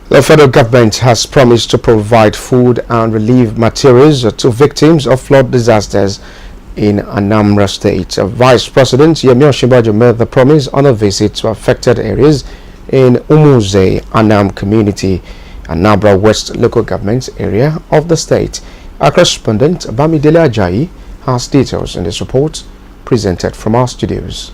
The federal government has promised to provide food and relief materials to victims of flood disasters in Anambra State. Vice President OSINBAJO made the promise on a visit to affected areas in Umuze, Anam community, Anambra West local government area of the state. Our correspondent Bamidele Ajayi has details in this report presented from our studios.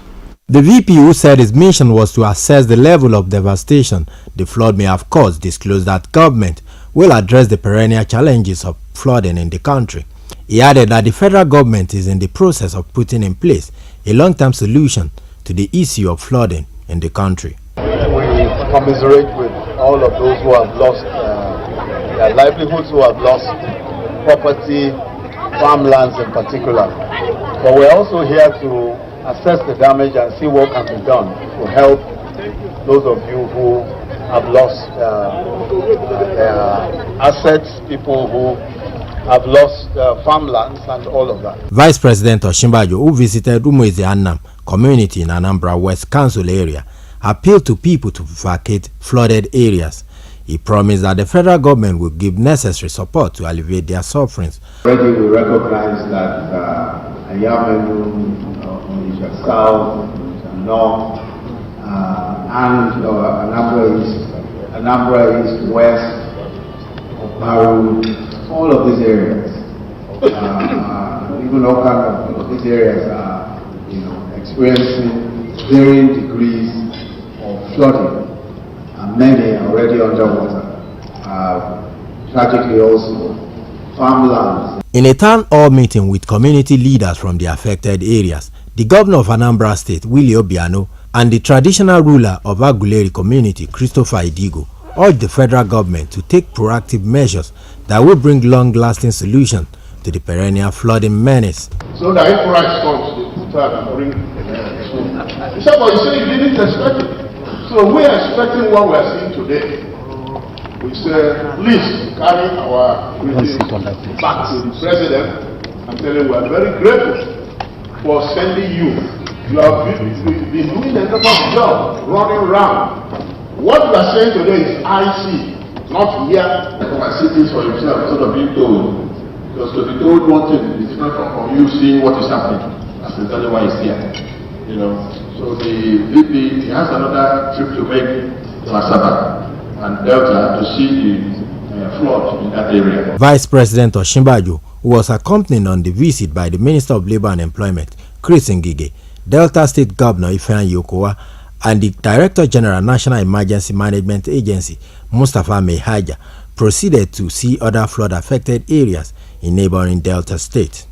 The VPO said his mission was to assess the level of devastation the flood may have caused, disclosed that government will address the perennial challenges of flooding in the country. He added that the federal government is in the process of putting in place a long-term solution to the issue of flooding in the country. We commiserate with all of those who have lost their livelihoods, who have lost property, farmlands in particular. But we're also here to assess the damage and see what can be done to help those of you who have lost their assets, people who have lost farmlands and all of that. Vice President OSINBAJO, who visited Umueze Anam community in Anambra West Council area, appealed to people to vacate flooded areas. He promised that the federal government will give necessary support to alleviate their sufferings. Already we recognize that Ayamenu, South, North, and Anambra East, West, Maru, all of these areas, even all kinds of these areas are, experiencing varying degrees of flooding, and many are already underwater. Tragically, also farmlands. In a town hall meeting with community leaders from the affected areas, the governor of Anambra State, Willie Obiano, and the traditional ruler of Aguleri community, Christopher Idigo, urged the federal government to take proactive measures that will bring long-lasting solutions to the perennial flooding menace. So that if rice comes, they put out and bring you say you didn't expect it. So we are expecting what we are seeing today. We say, please carry our greetings back to the president and tell him we are very grateful for sending you. You have been doing a number of jobs, running around. What we are saying today is IC, not here. You can see things for yourself instead of being told. Because to be told one thing is different from you seeing what is happening. That's exactly why it's here. So the VP has another trip to make to Asaba and Delta to see the flood in that area. Vice President OSINBAJO, who was accompanied on the visit by the Minister of Labour and Employment, Chris Ngige, Delta State Governor Ifeanyi Okowa, and the Director General National Emergency Management Agency, Mustapha Mehaja, proceeded to see other flood-affected areas in neighboring Delta State.